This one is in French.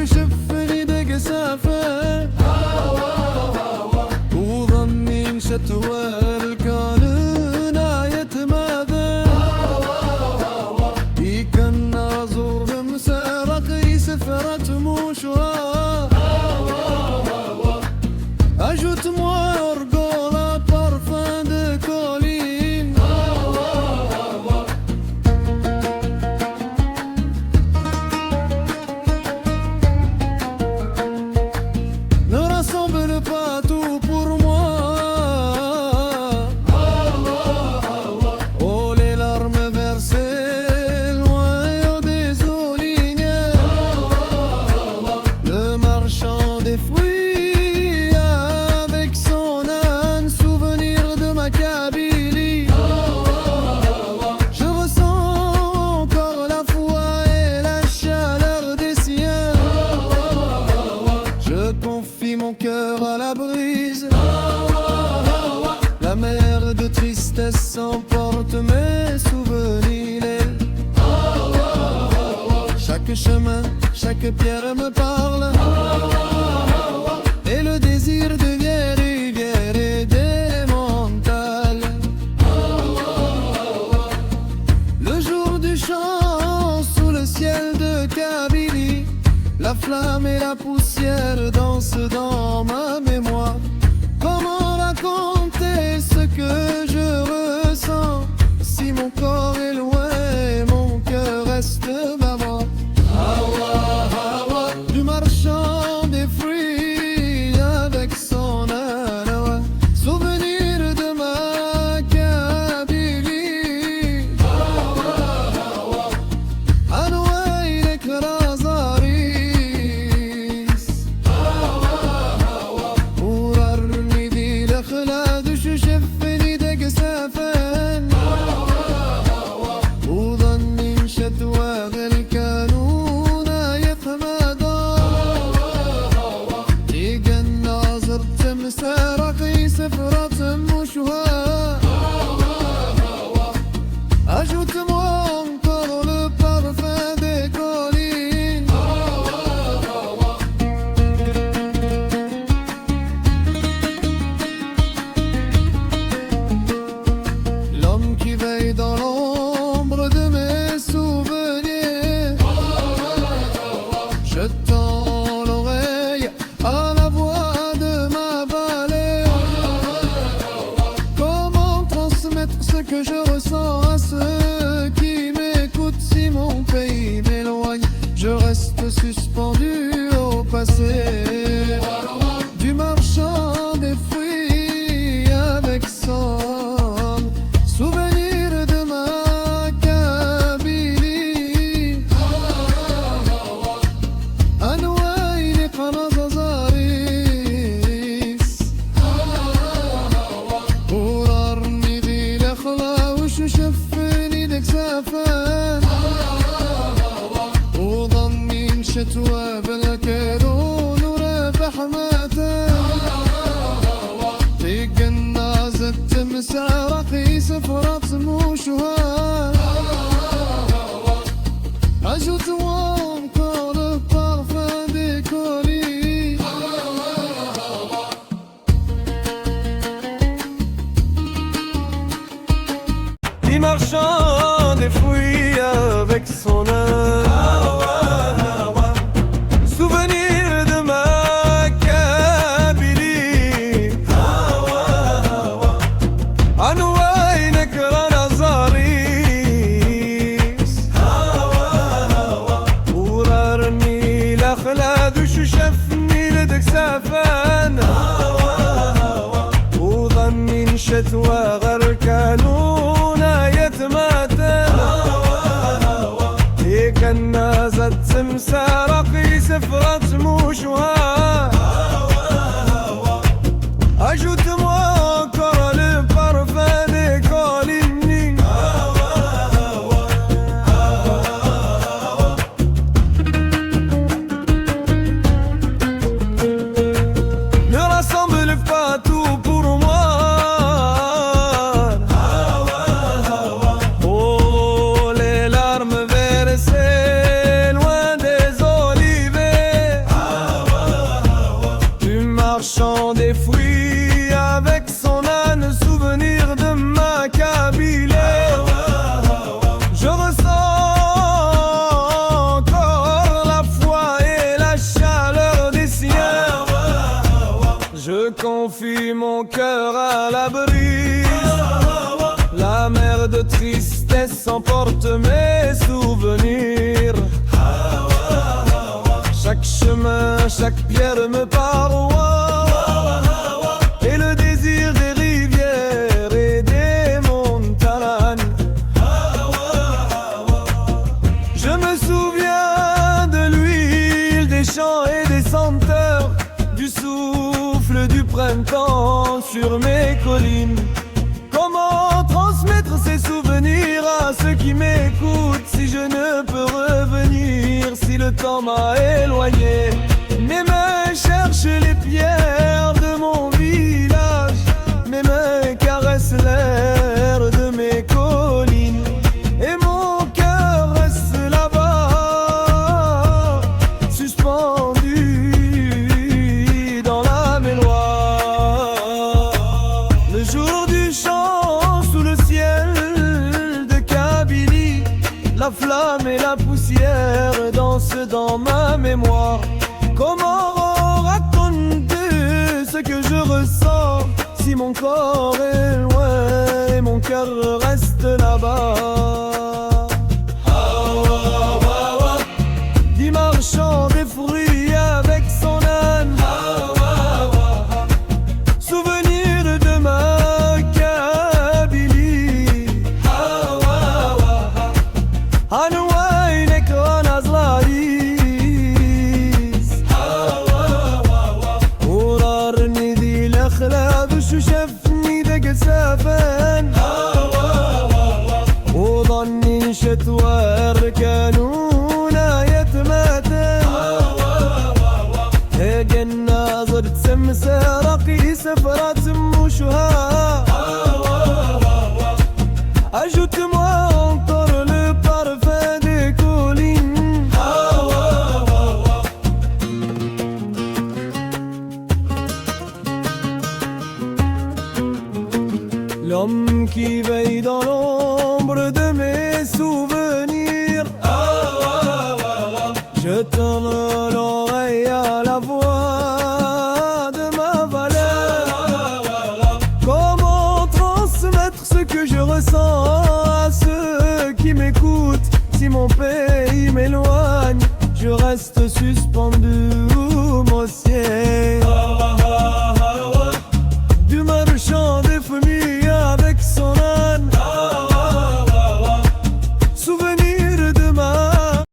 يشفني دق سافر وظني شتوى الكالنا يتماذر يكن زور مسارق يسفرت موشها ajoute-moi orgo la parfum de colline ne rassemble pas tout pour moi. Oh les larmes versées loin des collines, le marchand des fruits avec son âne, souvenir de ma Kabylie. Je ressens encore la foi et la chaleur des siens. Je confie mon cœur à la brise. La mer de tristesse emporte mes souvenirs. Chaque chemin, chaque pierre me parle. Et le désir devient rivière et démentale. Le jour du chant sous le ciel de Kabylie, la flamme et la poussière dansent dans ma mémoire. Comment raconter ce que je ressens si mon corps est loin et mon cœur reste bavard? Du marchand des fruits avec son âne, souvenir de ma Kabylie. أنوايلك رازاريس وررني ذي الأخلاد وششفني دق سافن وظني شتوى الكانون يتمادى يقنا زرت مسارقي سفرة مشوها. Ajoute-moi encore le parfum des collines. L'homme qui veille dans l'ombre de mes souvenirs, je tends l'oreille à la voix de ma vallée. Comment transmettre ce que je ressens à ceux qui m'écoutent? Si mon pays m'éloigne, je reste suspendu au passé. Du marchand des fruits avec son souvenir de ma Kabylie. أنوايلك رازاريس وررني ذي الأخلا وششفني دك سافن وظني شتوى بالكيرون ورافح ماتن تقنا زدت مسارقي سفرة موشها. Ajoute-moi encore le parfum des collines. Il marchand des fruits avec son âne, souvenir de ma Kabylie. أنوايلك رازاريس وررني الأخلاد وششفني لدك سافن وظني شتوى غركانون يتماتن يكنا زدت مسارقي سفرة موشها. Ajoute-moi encore le parfum des collines. Ne rassemble pas tout pour moi. Oh les larmes versées loin des oliviers confie mon cœur à la brise. La mer de tristesse emporte mes souvenirs. Chaque chemin, chaque pierre me parle. Et le désir des rivières et des montagnes. Je me souviens de l'huile, des champs et des senteurs, du souffle du printemps sur mes collines. Comment transmettre ces souvenirs à ceux qui m'écoutent si je ne peux revenir, si le temps m'a éloigné? Mes mains cherchent les pierres de mon village, mes mains caressent l'air de mes collines, et mon cœur reste là-bas, suspendu dans la mémoire. Le jour du chant sous le ciel de Kabylie, la flamme et la poussière dansent dans ma mémoire. Comment raconter ce que je ressens si mon corps est loin et mon cœur reste là-bas? Dit marchand des fruits avec son âne, souvenir de ma Kabylie. Anouainek Nazlaris, ورارني ذي الأخلاق شو شافني ذاك السفن، وظني شتوار كانونا يتماتن. هيك الناظر تسمسة رقي سفرات موشها. Ajoute-moi encore le parfum des collines. L'homme qui veille dans l'ombre de mes souvenirs, je tourne l'oreille à la voix de ma valeur. Comment transmettre ce que je ressens à ceux qui m'écoutent si mon pays m'éloigne? Je reste suspendu au ciel.